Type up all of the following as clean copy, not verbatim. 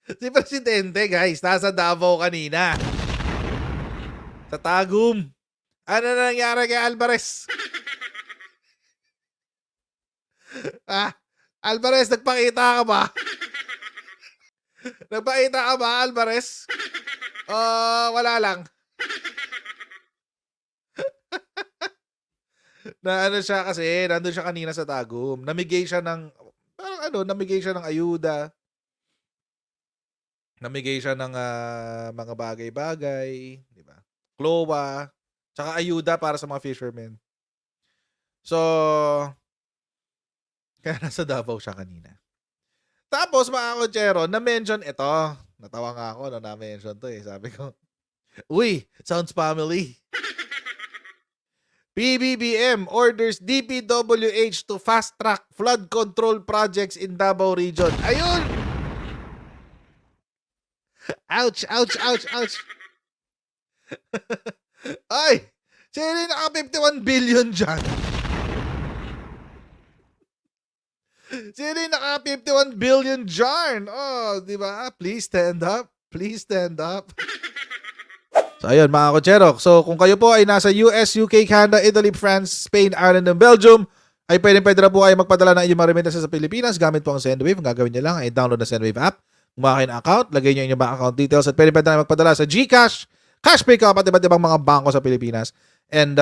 Si si Presidente guys, nasa Davao kanina, sa Tagum. Ano na nangyari kay Alvarez? Ah, Alvarez nagpakita ka ba? Nagpakita ka ba, Alvarez? O wala lang? Na ano siya kasi, nandun siya kanina sa Tagum. Namigay siya ng parang ano, namigay siya ng ayuda, namigay siya ng, mga bagay-bagay, 'di ba? Klowa, tsaka ayuda para sa mga fishermen. So, kaya nasa Davao siya kanina. Tapos mga kotsero, na-mention ito. Natawa nga ako nung na-mention 'to, eh. Sabi ko, "Uy, sounds family." PBBM orders DPWH to fast-track flood control projects in Davao Region. Ayun! Ouch, ouch, ouch, ouch. Ay! Sino yung naka 51 billion dyan? Sino yung naka 51 billion dyan? Oh, di ba? Please stand up. Please stand up. So, ayun mga kotsero. So, kung kayo po ay nasa US, UK, Canada, Italy, France, Spain, Ireland, and Belgium, ay pwede na po kayo magpadala ng inyong mga remittances sa Pilipinas gamit po ang Sendwave. Ang gagawin nyo lang ay download na Sendwave app, gumawa kayo ng account, lagay nyo yung bank account details, at pwede na magpadala sa GCash, Cashpay ka, pati iba't ibang mga bangko sa Pilipinas. And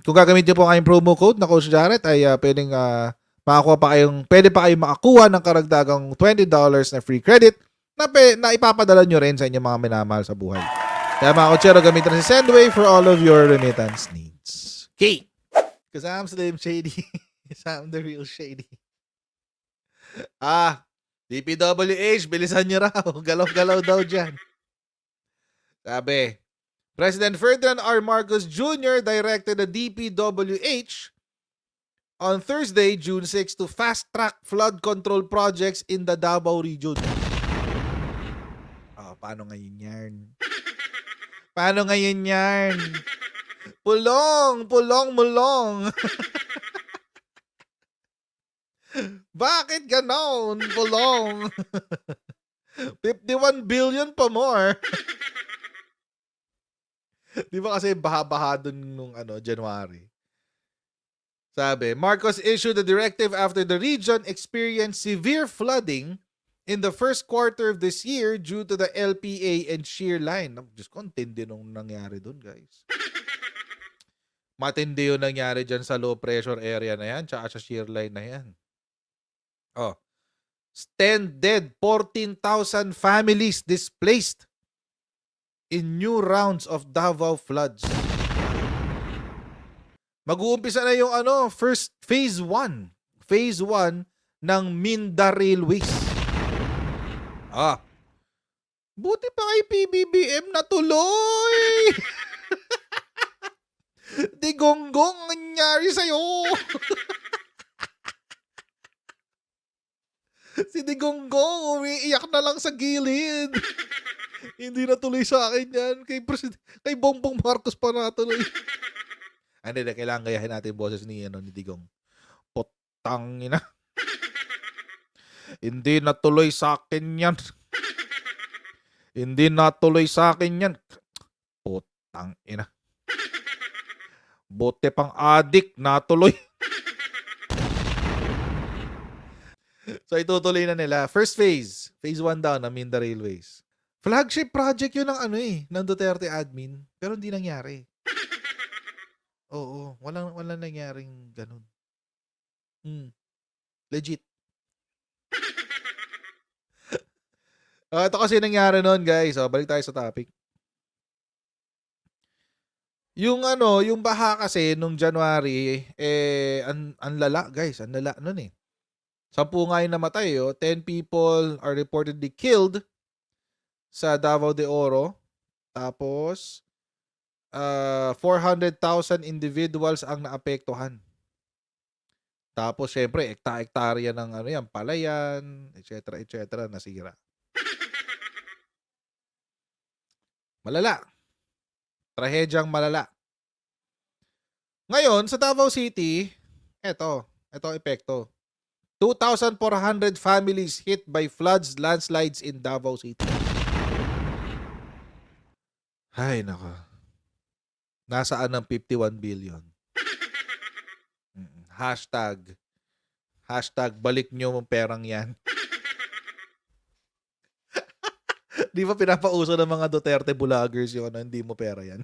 kung gagamitin po ang kayong promo code na Coach Jared, ay pwede pa kayong makakuha ng karagdagang $20 na free credit na ipapadala nyo rin sa inyong mga minamahal sa buhay. Kaya mga kotsero, gamitin na si Sendwave for all of your remittance needs. Okay. Because I'm Slim Shady. Because I'm the real Shady. DPWH, bilisan nyo raw. Galaw-galaw daw dyan. Sabi, President Ferdinand R. Marcos Jr. directed the DPWH on Thursday, June 6 to fast-track flood control projects in the Davao region. Paano ngayon yan? Paano ngayon yan? Pulong, mulong. Bakit ganon? Pulong. 51 billion pa more. Di ba kasi baha-baha dun nung January? Sabi, Marcos issued the directive after the region experienced severe flooding in the first quarter of this year due to the LPA and shear line. Diyos ko, tindi nung nangyari dun, guys. Matindi yung nangyari dyan sa low pressure area na yan, tsaka sa shear line na yan. 10 dead, 14,000 families displaced in new rounds of Davao floods. Mag-uumpisa na yung first phase 1. Phase 1 ng Minda Railways. Buti pa kay PBBM natuloy. Di gonggong nangyari sa'yo. Si Digonggong umiiyak na lang sa gilid. Hindi natuloy sa akin yan. Kay Bongbong Marcos pa natuloy. Hindi, kailangan gayahin natin yung boses ni Digong. Putang ina. Hindi natuloy sa akin yan. Hindi natuloy sa akin yan. Putang ina. Bote pang adik, natuloy. So, itutuloy na nila. First phase. Phase 1 daw na Minda Railways. Flagship project yun ng Duterte admin. Pero hindi nangyari. Oo. Walang nangyaring ganun. Legit. Ito kasi nangyari nun, guys. Balik tayo sa topic. Yung baha kasi nung January, ang lala, guys. Ang lala nun eh. 10 nga yung namatay. 10 people are reportedly killed sa Davao de Oro. Tapos, 400,000 individuals ang naapektuhan. Tapos, syempre, ekta-ektarya ng palayan, etc. nasira. Malala. Trahedyang malala. Ngayon, sa Davao City, eto epekto. 2,400 families hit by floods, landslides in Davao City. Ay, nako. Nasaan ang 51 billion? Hashtag. Hashtag balik nyo ang perang yan. Di ba pinapauso ng mga Duterte vloggers yung ano, hindi mo pera yan?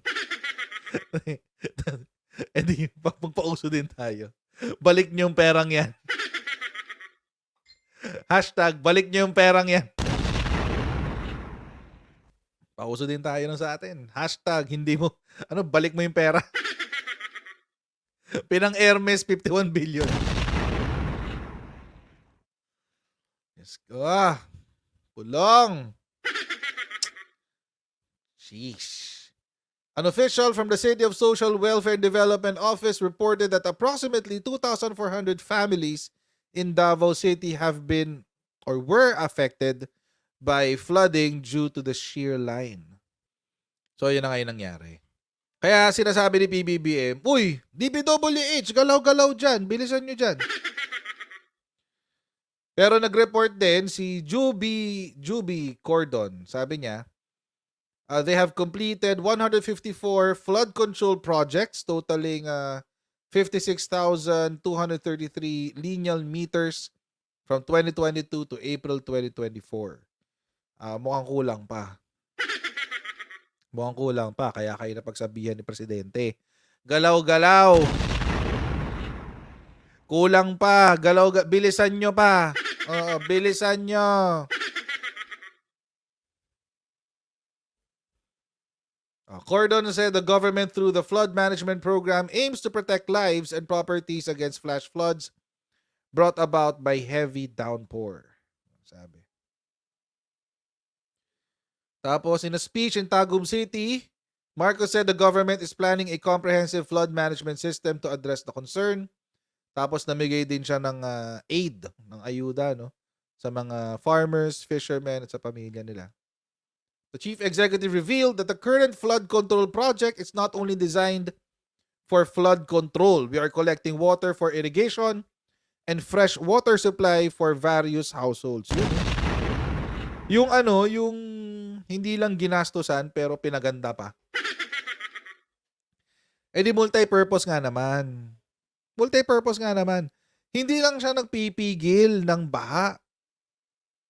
E di, magpauso din tayo. Balik nyo yung perang yan. Hashtag balik nyo yung perang yan. Pauso din tayo nun sa atin. Hashtag hindi mo, ano, balik mo yung pera. Pinang Hermes 51 billion. Yes ko. Pulong. Sheesh. An official from the City of Social Welfare and Development Office reported that approximately 2,400 families in Davao City have been or were affected by flooding due to the shear line. So, yun na nga yung nangyari. Kaya sinasabi ni PBBM, uy, DPWH, galaw-galaw dyan, bilisan nyo dyan. Pero nag-report din si Juby Cordon. Sabi niya, they have completed 154 flood control projects totaling 56,233 lineal meters from 2022 to April 2024. Mukhang kulang pa. Mukhang kulang pa, kaya kayo napagsabihan ni Presidente. Galaw-galaw. Kulang pa. Bilisan nyo pa. Bilisan nyo. Cordon said the government through the flood management program aims to protect lives and properties against flash floods brought about by heavy downpour. Sabi. Tapos, in a speech in Tagum City, Marcos said the government is planning a comprehensive flood management system to address the concern. Tapos, namigay din siya ng aid, ng ayuda, no, sa mga farmers, fishermen, at sa pamilya nila. The chief executive revealed that the current flood control project is not only designed for flood control. We are collecting water for irrigation and fresh water supply for various households. Yung hindi lang ginastosan pero pinaganda pa. Eh di multi-purpose nga naman. Multi-purpose nga naman. Hindi lang siya nagpipigil ng baha.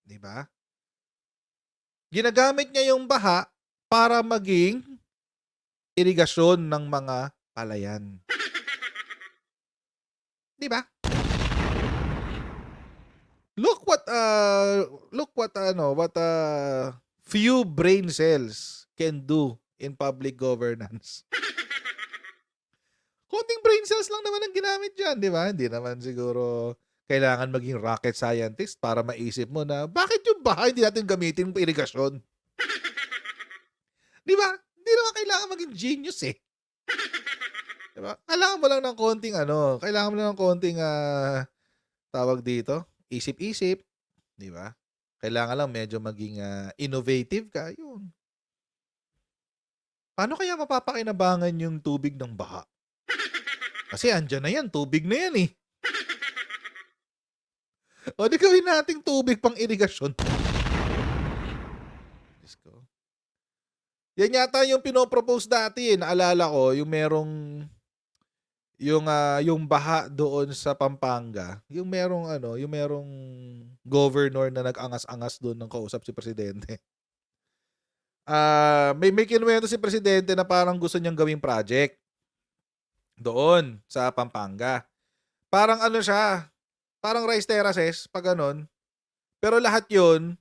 'Di ba? Ginagamit niya yung baha para maging irigasyon ng mga palayan. 'Di ba? Look what few brain cells can do in public governance. Konting brain cells lang naman ang ginamit dyan, di ba? Hindi naman siguro kailangan maging rocket scientist para maisip mo na bakit yung bahay hindi natin gamitin para irigasyon? Di ba? Hindi naman kailangan maging genius eh. Di ba? Kailangan mo lang ng konting tawag dito, isip-isip, di ba? Kailangan lang medyo maging innovative ka, yun. Paano kaya mapapakinabangan yung tubig ng baha? Kasi andyan na yan, tubig na yan eh. O di gawin nating tubig pang irigasyon. Diyos ko. Yan yata yung pinopropose dati eh, naalala ko, yung merong yung baha doon sa Pampanga, yung merong governor na nag-angas-angas doon ng kausap si presidente. May kinuwento si presidente na parang gusto niyang gawing project doon sa Pampanga. Parang siya, parang rice terraces, pag ganon. Pero lahat yun,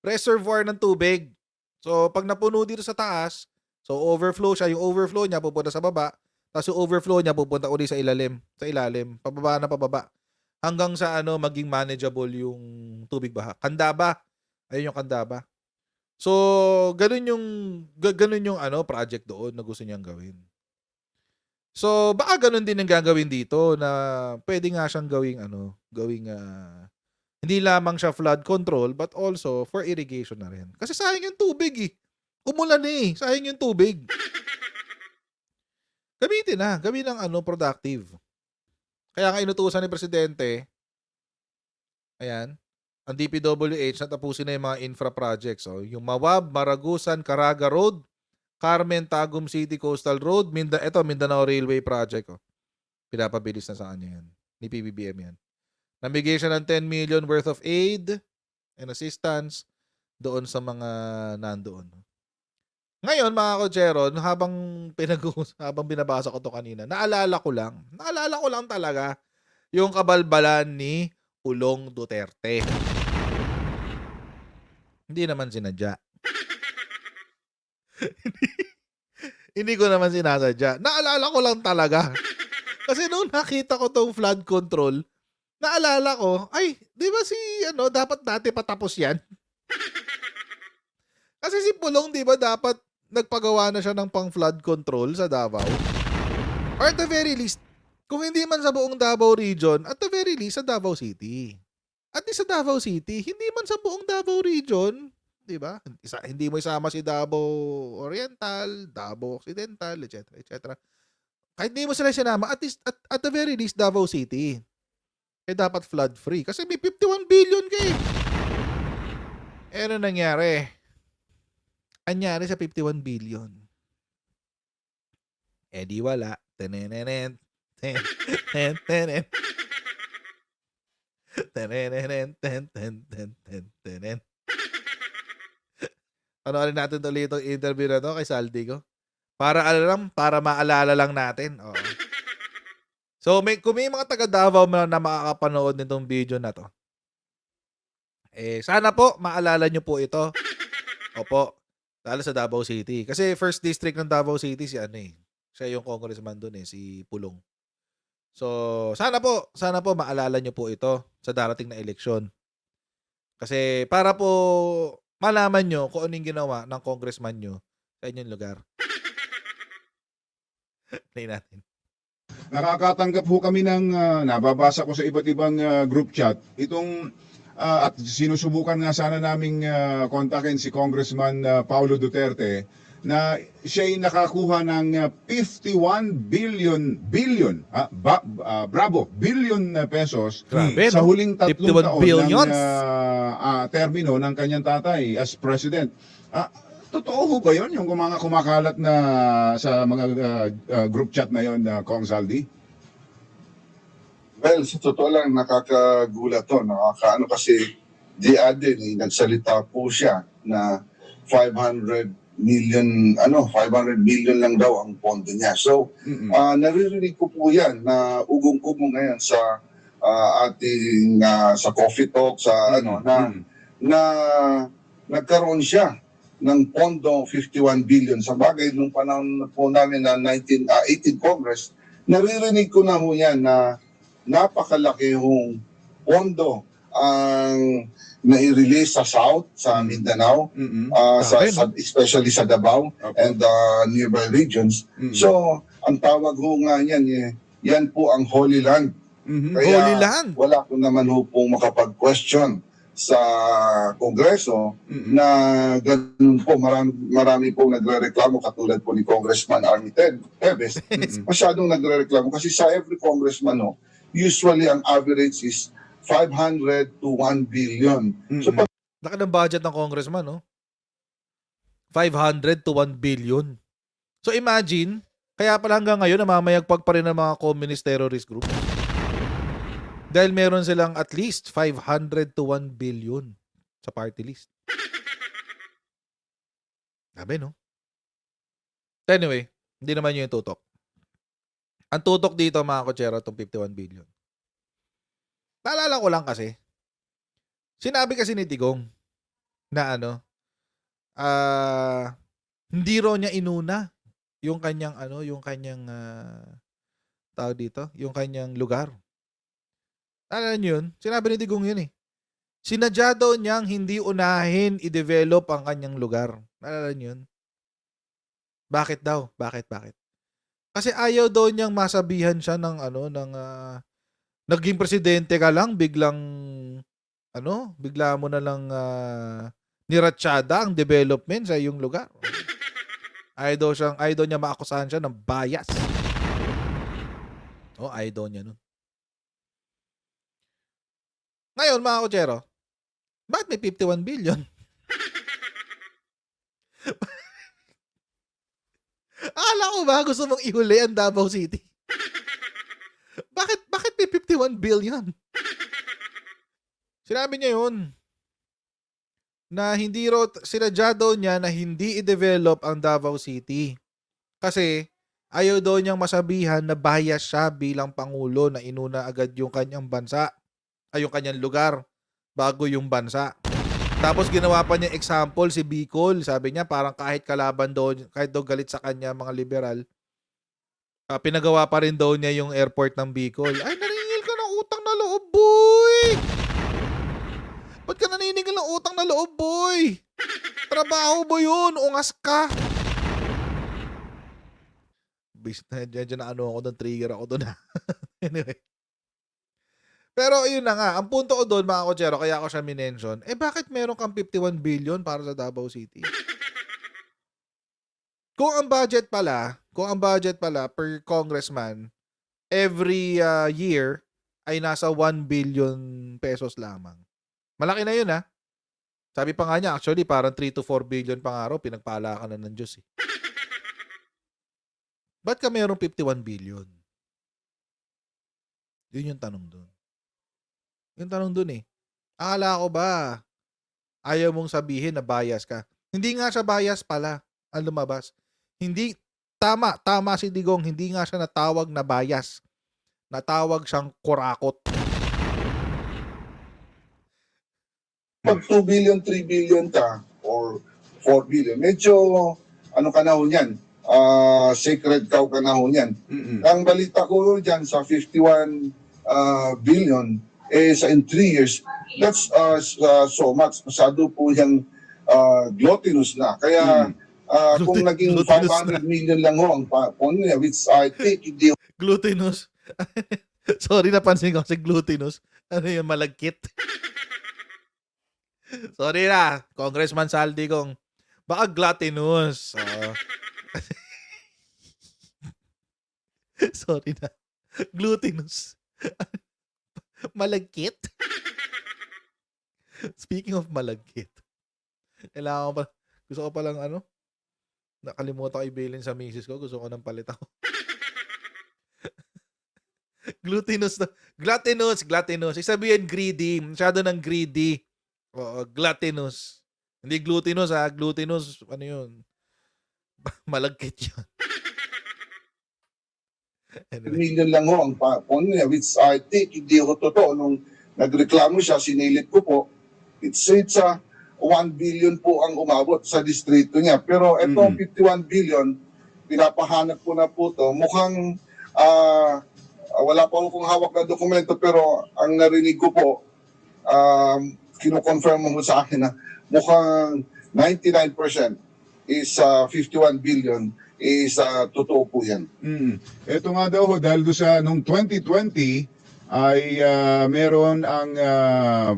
reservoir ng tubig. So, pag napuno dito sa taas, so overflow siya, yung overflow niya pupunta sa baba, tapos yung overflow niya pupunta uli sa ilalim, pababa na pababa. Hanggang sa maging manageable yung tubig baha. Kandaba. Ayun yung Kandaba. So, ganun yung project doon na gusto niyang gawin. So, baka ganun din ang gagawin dito na pwede nga siyang gawing hindi lamang siya flood control but also for irrigation na rin. Kasi sayang yung tubig eh. Umulan eh. Sayang yung tubig. Gamitin ng productive. Kaya nga inutusan ni presidente Ayan. Ang DPWH natapusin na yung mga infra projects. Oh. Yung Mawab, Maragusan, Caraga Road, Carmen, Tagum City Coastal Road, Mindanao Railway Project. Oh. Pinapabilis na sa kanya yan. Ni PBBM yan. Namigay siya ng 10 million worth of aid and assistance doon sa mga nandoon. Ngayon, mga Kocheron, habang binabasa ko to kanina, naalala ko lang talaga yung kabalbalan ni Pulong Duterte. Hindi naman sinadya. Hindi ko naman sinasadya. Naalala ko lang talaga. Kasi nung nakita ko tong flood control, naalala ko, ay, di ba dapat dati patapos yan? Kasi si Pulong, di ba dapat nagpagawa na siya ng pang flood control sa Davao? Or at the very least, kung hindi man sa buong Davao region, at the very least sa Davao City. At sa Davao City, hindi man sa buong Davao region, di ba? Hindi mo isama si Davao Oriental, Davao Occidental, etc. etc. Kahit hindi mo sila sinama, at the very least, Davao City. Kaya dapat flood-free. Kasi may 51 billion kayo. Ano nangyari? Anyari sa 51 billion. Di wala. Tenenenen. Tenenenen. Tenenenen. Tenenenen. Panoorin natin ulit itong interview na to kay Saldi ko. Para maalala lang natin. Oo. So, kung may mga taga Davao na makakapanood nitong video na to, sana po maalala nyo po ito. Opo. Lalo sa Davao City. Kasi first district ng Davao City siya yung congressman doon si Pulong. So, sana po maalala nyo po ito sa darating na eleksyon. Kasi para po malaman nyo kung anong ginawa ng congressman nyo sa inyong lugar. Play natin. Nakakatanggap ho kami ng nababasa ko sa iba't ibang group chat. At sinusubukan nga sana naming kontakin si Congressman Paulo Duterte na siya'y nakakuha ng 51 billion pesos. Grabe, sa huling 51 tatlong taon billions. ng termino ng kanyang tatay as president. Totoo ho ba yun, yung mga kumakalat na sa mga group chat na yun, Kong Saldi? Well, sa totoo lang, nakakagulat to. Nakakaano kasi di adin, nagsalita po siya na 500 million lang daw ang pondo niya. So, naririnig ko po yan na ugong-ugong ngayon sa ating sa coffee talk, sa na nagkaroon siya ng pondo 51 billion. Sa bagay, nung panahon po namin na 18 Congress, naririnig ko na ho yan na napakalaki hong pondo ang nai-release sa South, sa Mindanao, especially sa Davao and nearby regions. So, ang tawag ho nga yan, yan po ang Holy Land. Kaya Holy Land. wala ko naman ho pong makapag-question sa Kongreso na ganun po, marami pong nagre-reklamo katulad po ni Congressman Army Teves. Masyadong nagre-reklamo kasi sa every congressman usually ang average is 500 to 1 billion. So pag laki ng budget ng congressman, no? 500 to 1 billion. So imagine, kaya pala hanggang ngayon namamayagpag pa rin ng mga communist terrorist group. Dahil meron silang at least 500 to 1 billion sa party list. Sabi, no? Anyway, hindi naman yun yung tutok. Ang tutok dito, mga kotsero, itong 51 billion. Naalala ko lang kasi, sinabi kasi ni Digong na hindi raw niya inuna yung kanyang tawag dito, yung kanyang lugar. Naalala niyo yun? Sinabi ni Digong yun eh. Sinadya daw niyang hindi unahin i-develop ang kanyang lugar. Naalala niyo yun? Bakit daw? Bakit? Kasi ayaw daw niyang masabihan siya ng naging presidente ka lang, bigla mo na lang niratsada ang development sa iyong lugar. Ayaw niya maakusahan siya ng bias. Ayaw niya nun. Ngayon, mga kutsero, bakit may 51 billion? Akala ko ba gusto mong ihuli ang Davao City? Bakit may 51 billion? Sinabi niya yun na hindi raw, sinadya daw niya na hindi i-develop ang Davao City. Kasi ayaw daw niyang masabihan na bias siya bilang Pangulo na inuna agad yung kanyang bansa, ay yung kanyang lugar bago yung bansa. Tapos ginawa pa niya example si Bicol. Sabi niya parang kahit kalaban daw, kahit daw galit sa kanya mga liberal, pinagawa pa rin daw niya yung airport ng Bicol. Ay, naniningil ka ng utang na loob, boy! Ba't ka naniningil ng utang na loob, boy? Trabaho ba yun? Ungas ka! Bis na dyan na ano ako doon, trigger ako doon. Anyway. Pero yun na nga, ang punto ko doon mga kotsero, kaya ako siya minention, bakit meron kang 51 billion para sa Davao City? Kung ang budget pala per congressman, every year ay nasa 1 billion pesos lamang. Malaki na yun ha. Sabi pa nga niya, actually parang 3 to 4 billion pang araw, pinagpala ka na ng Diyos eh. Ba't ka merong 51 billion? Yun yung tanong doon. Yung tanong dun eh. Akala ko ba ayaw mong sabihin na bias ka? Hindi nga siya bias pala ang lumabas. Hindi, tama si Digong, hindi nga siya natawag na bias. Natawag siyang kurakot. Pag 2 billion, 3 billion ka, or 4 billion, medyo, ano ka na ho yan, sacred cow ka na ho yan. Ang balita ko dyan sa 51 billion, sa in 3 years, that's so much. Masyado po yung gluttonous na. Kaya kung naging 500 million lang ho ang pon niya, which I think hindi Glutinous. Sorry, napansin ko si glutinous. Ano yun, malagkit? Sorry na, Congressman Saldi kong baka glutinous. Sorry na. Glutinous. Malagkit? Speaking of malagkit, kailangan ko pa, gusto ko palang nakalimutan ko i-bailin sa misis ko, gusto ko nang palit ako. Glutinous. Glutinous. Isabihin greedy. Masyado ng greedy. Oo, glutinous. Hindi glutinous ha. Glutinous, ano yun? Malagkit yun. Anyway. million lang ho ang pon niya, which I think hindi ho totoo. Nung nagreklamo siya, sinilip ko po, it's 1 billion po ang umabot sa distrito niya. Pero itong 51 billion, pinapahanap ko na po to. Mukhang wala pa akong hawak na dokumento, pero ang narinig ko po, kino-confirm mo sa akin na mukhang 99% is 51 billion is totoo po yan. Ito nga daw, dahil doon sa nung 2020 ay meron ang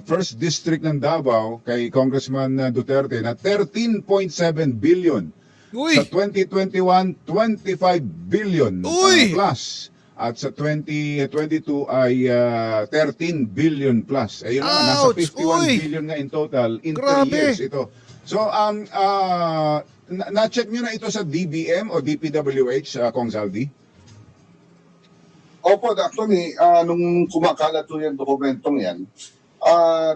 first district ng Davao kay Congressman Duterte na 13.7 billion. Uy! Sa 2021, 25 billion plus. At sa 2022 ay 13 billion plus. Ayun na, nasa 51 billion nga in total in 3 years ito. So, na-check nyo na ito sa DBM o DPWH, Kong Saldi? Opo, actually, nung kumakalat po yung dokumentong yan,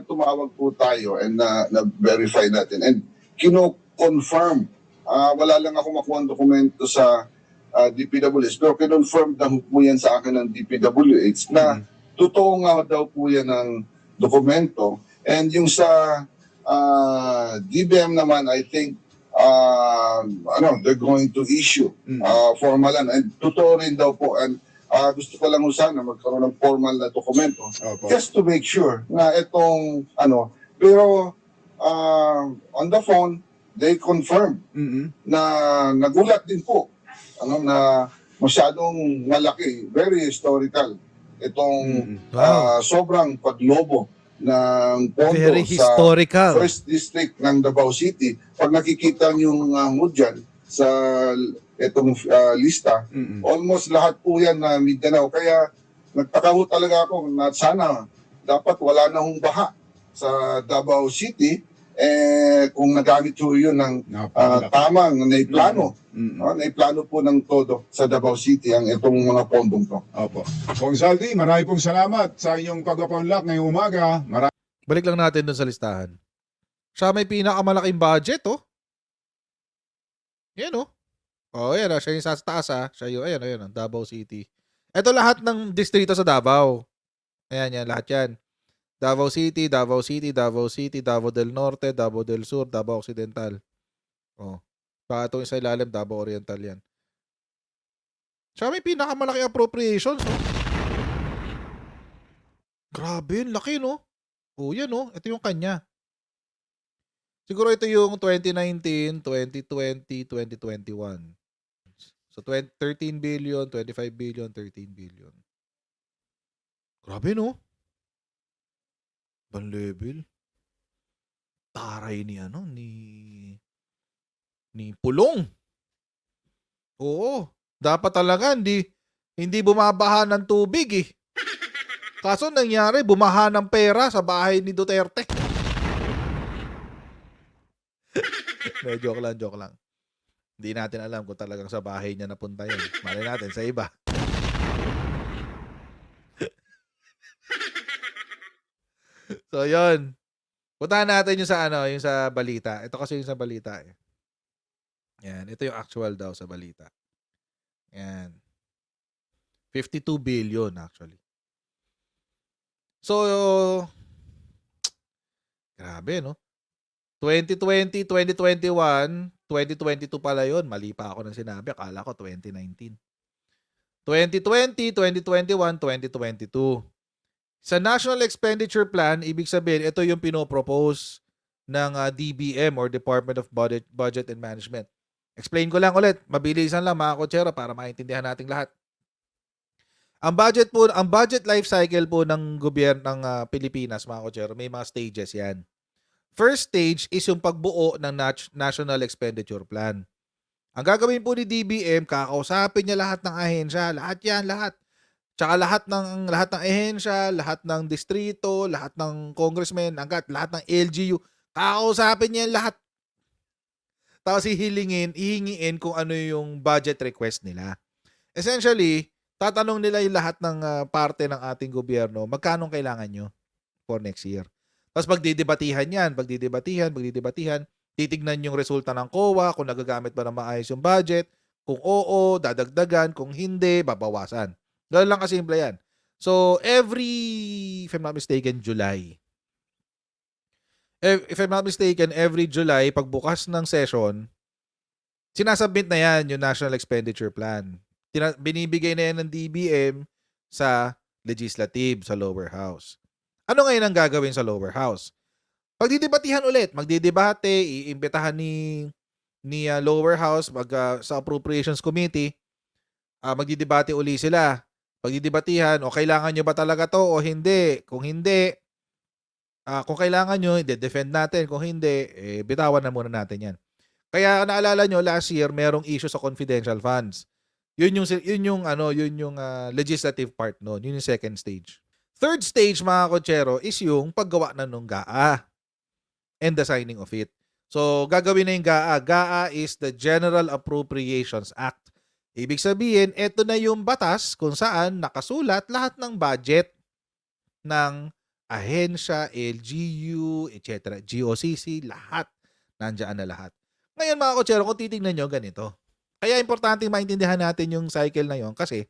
tumawag po tayo and na-verify natin. And kino-confirm, wala lang ako makuha ang dokumento sa DPWH, pero kinonfirm na po yan sa akin ng DPWH na totoo nga daw po yan ng dokumento. And yung sa DBM naman, I think, they're going to issue formal and totoo rin daw po. And gusto ko lang sana magkaroon ng formal na dokumento just to make sure na itong pero on the phone they confirm na nagulat din po na masyadong malaki, very historical itong sobrang paglobo ng pondo Very sa historical. first district ng Davao City. Pag nakikita niyo mo dyan sa itong lista, almost lahat po yan na Mindanao. Kaya nagtaka ho talaga ako na sana dapat wala na hong baha sa Davao City. Kung nagamit po yun ng tamang naiplano, naiplano po ng todo sa Davao City ang itong mga pondong to. Opo. Kong Saldi, marami pong salamat sa inyong pagpapaunlak ngayong umaga. Balik lang natin dun sa listahan. Siya may pinakamalaking budget, oh. Yan, oh. Oh, yan, siya yung sa taas, siya yung, ayan, Davao City. Ito lahat ng distrito sa Davao. Ayan, yan, lahat yan. Davao City, Davao City, Davao City, Davao del Norte, Davao del Sur, Davao Occidental. Oh. Baka itong isa ilalim, Davao Oriental yan. Siya may pinakamalaking appropriations, oh. Grabe, laki, no? Oh, yan, oh. Ito yung kanya. Siguro ito yung 2019, 2020, 2021. So, 13 billion, 25 billion, 13 billion. Grabe, no? Ibang level. Taray ni ni Pulong. Oo. Dapat talaga hindi bumabaha ng tubig eh. Kaso nangyari, bumaha ng pera sa bahay ni Duterte. Joke lang. Hindi natin alam kung talagang sa bahay niya napunta yun. Malay natin sa iba. So, yun. Puntahan natin yung yung sa balita. Ito kasi yung sa balita eh. Yan. Ito yung actual daw sa balita. Yan. 52 billion actually. So, grabe, no? 2020, 2021, 2022 pala yun. Mali pa ako ng sinabi. Akala ko 2019. 2020, 2021, 2022. Sa National Expenditure Plan, ibig sabihin, ito yung pinopropose ng DBM or Department of Budget and Management. Explain ko lang ulit. Mabilisan lang mga kotsero para maintindihan nating lahat. Ang budget life cycle po ng gobyerno ng Pilipinas, mga kotsero, may mga stages yan. First stage is yung pagbuo ng National Expenditure Plan. Ang gagawin po ni DBM, kakausapin niya lahat ng ahensya, lahat. Tsaka lahat ng ahensya, lahat ng distrito, lahat ng congressmen, lahat ng LGU, kakausapin niya lahat. Tapos hihingiin kung ano yung budget request nila. Essentially, tatanong nila yung lahat ng parte ng ating gobyerno, magkano kailangan nyo for next year. Tapos pagdidebatihan yan, titignan yung resulta ng COA, kung nagagamit ba ng maayos yung budget, kung oo, dadagdagan, kung hindi, babawasan. Ganoon lang kasimple yan. So, if I'm not mistaken, every July, pagbukas ng session, sinasubmit na yan yung National Expenditure Plan. Binibigay na yan ng DBM sa legislative, sa lower house. Ano ngayon ang gagawin sa lower house? Magdidebatihan ulit. Magdidebate, iimbitahan ni lower house sa Appropriations Committee. Magdidebate uli sila. Pagdidebatihan, o kailangan nyo ba talaga to o hindi? Kung hindi, kung kailangan nyo, defend natin. Kung hindi, bitawan na muna natin yan. Kaya naalala nyo, last year, merong issue sa confidential funds. Yun yung legislative part noon. Yun yung second stage. Third stage, mga kotsero, is yung paggawa na nung GAA and the signing of it. So, gagawin na yung GAA. GAA is the General Appropriations Act. Ibig sabihin, ito na yung batas kung saan nakasulat lahat ng budget ng ahensya, LGU, etc., GOCC, lahat. Nandiyan na lahat. Ngayon, mga kotsero, kung titignan nyo, ganito. Kaya importante maintindihan natin yung cycle na yon kasi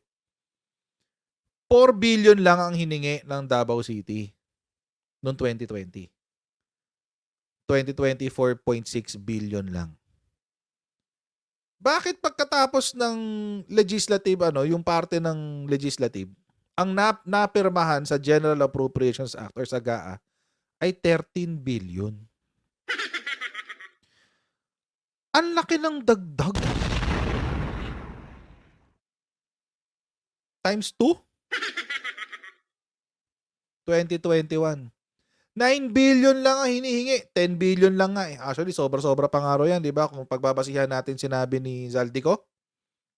4 billion lang ang hiningi ng Davao City noong 2020. 2020, 4.6 billion lang. Bakit pagkatapos ng legislative, yung parte ng legislative, ang napirmahan sa General Appropriations Act or sa GAA ay 13 billion? Ang laki ng dagdag. Times 2? 2021. 9 billion lang ang hinihingi. 10 billion lang nga eh. Actually, sobra-sobra pa nga ro yan, di ba? Kung pagbabasihan natin sinabi ni Zaldico,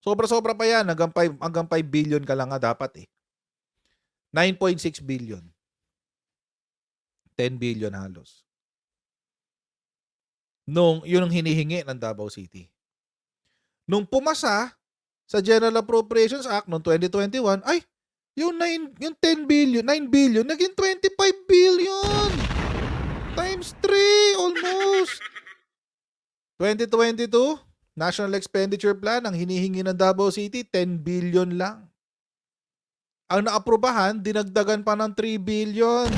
sobra-sobra pa yan. Hanggang 5 billion ka lang nga dapat eh. 9.6 billion. 10 billion halos. Yun ang hinihingi ng Davao City. Nung pumasa sa General Appropriations Act noong 2021, ay, yung 10 billion, 9 billion, naging 25 billion! Times 3 almost! 2022, National Expenditure Plan, ang hinihingi ng Davao City, 10 billion lang. Ang naaprubahan, dinagdagan pa ng 3 billion.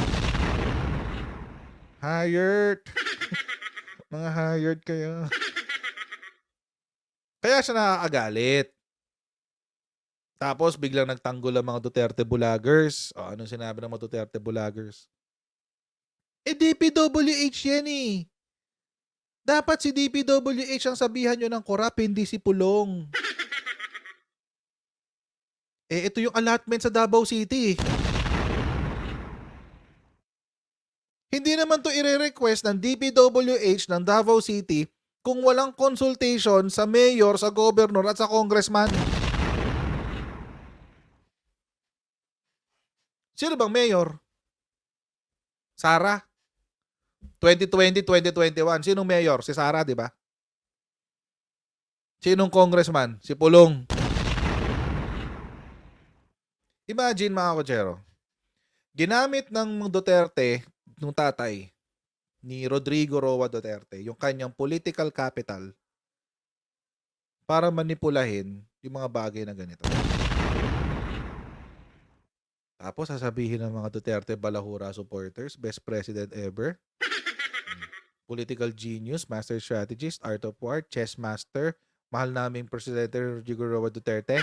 Hired. Mga hired kayo. Kaya siya nakakagalit. Tapos biglang nagtanggol ang mga Duterte Bulagers. O, anong sinabi ng mga Duterte Bulagers? DPWH yan eh. Dapat si DPWH ang sabihan nyo ng korap, hindi si Pulong. Ito yung allotment sa Davao City. Hindi naman to ire-request ng DPWH ng Davao City kung walang consultation sa mayor, sa governor at sa congressman. Sino bang mayor? Sara. 2020-2021. Sinong mayor? Si Sara, di ba? Sinong congressman? Si Pulong. Imagine mga kotsero, ginamit ng Duterte, nung tatay, ni Rodrigo Roa Duterte, yung kanyang political capital para manipulahin yung mga bagay na ganito. Tapos sasabihin ng mga Duterte Balahura supporters, best president ever, political genius, master strategist, art of war, chess master, mahal naming presidente Rodrigo Roa Duterte.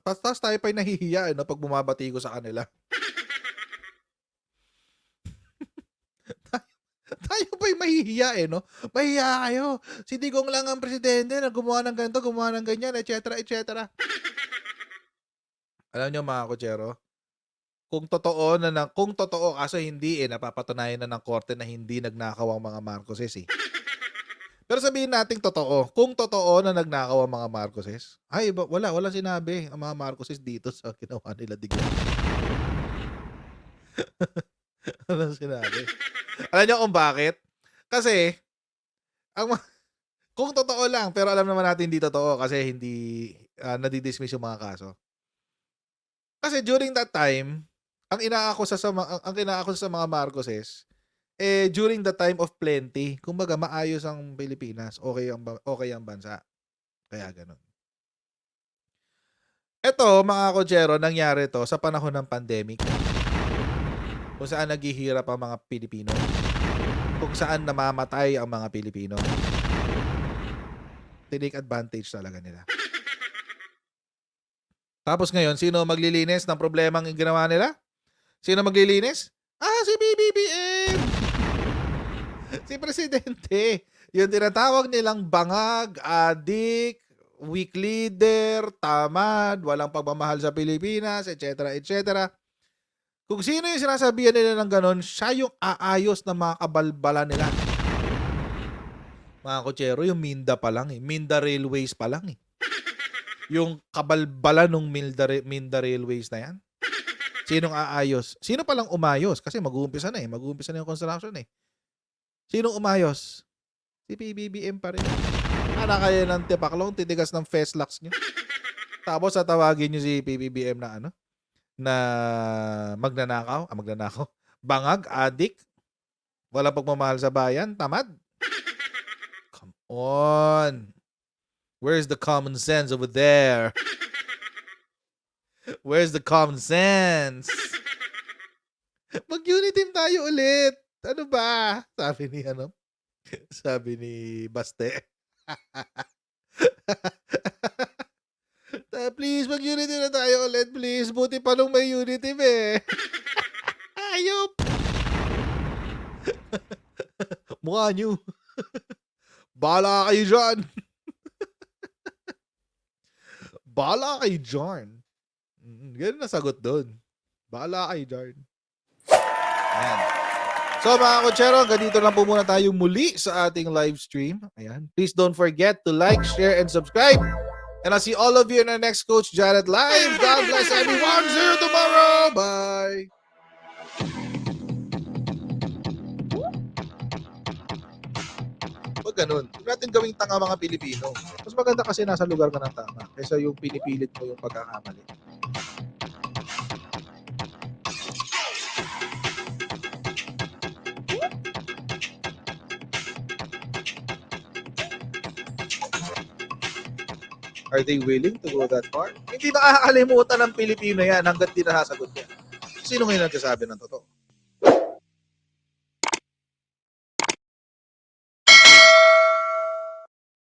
Tapos tayo pa'y nahihiya pag bumabati ko sa kanila. Tayo pa'y mahihiya no? Mahihiya kayo. Si Digong lang ang presidente na gumawa ng ganito, gumawa ng ganyan, etc. etc. Alam nyo mga kotsero, kung totoo, kaso hindi napapatunayan na ng korte na hindi nagnakaw ang mga Marcoses eh. Pero sabihin nating totoo, kung totoo na nagnakaw ang mga Marcoses, wala sinabi ang mga Marcoses dito sa ginawa nila Digong. Ano sinabi? Alam niyo kung bakit? Kasi, kung totoo lang, pero alam naman natin hindi totoo kasi hindi nadidismiss yung mga kaso. Kasi during that time, ang inaakusa sa mga Marcoses, during the time of plenty, kumbaga maayos ang Pilipinas, okay ang bansa. Kaya ganun. Ito, mga kotsero, nangyari to sa panahon ng pandemic. Kung saan naghihirap ang mga Pilipino. Kung saan namamatay ang mga Pilipino. Tinake advantage talaga nila. Tapos ngayon, sino maglilinis ng problemang ginawa nila? Sino maglilinis? Si BBM! Si Presidente. Yung tinatawag nilang bangag, adik, weak leader, tamad, walang pagmamahal sa Pilipinas, etc. etc. Kung sino yung sinasabihan nila ng ganon, siya yung aayos na mga kabalbala nila. Mga kotsero, yung Minda pa lang Minda Railways pa lang Yung kabalbala nung Minda Railways na yan. Sinong aayos? Sino palang umayos? Kasi mag-uumpisa na Mag-uumpisa na yung construction Sinong umayos? Si PBBM pa rin. Kayo ng tipaklong, titigas ng festlocks nyo. Tapos tatawagin nyo si PBBM na na magnanakaw, bangag, adik, wala pagmamahal sa bayan, tamad. Come on. Where's the common sense over there? Where's the common sense? Mag-unity team tayo ulit. Ano ba? Sabi ni Baste. Please, mag-unity na tayo ulit, please. Buti pa nung may unity, Ayop! Mukha nyo. Bahala kayo dyan. Bahala kayo dyan. Ganun na sagot doon. Bahala kayo dyan. Ayan. So mga kotsero, ganito lang po muna tayo muli sa ating live stream. Ayan. Please don't forget to like, share, and subscribe. And I'll see all of you in our next Coach Jared Live. God bless everyone. See you tomorrow. Bye. Huwag ganun. Huwag natin gawing tanga mga Pilipino. Mas maganda kasi nasa lugar ka ng tama kaysa yung pinipilit mo yung pagkakamali. Are they willing to go that far? Hindi nakakalimutan ng Pilipino yan hanggat di nasasagot niya. Sino ngayon nagsasabi ng totoo?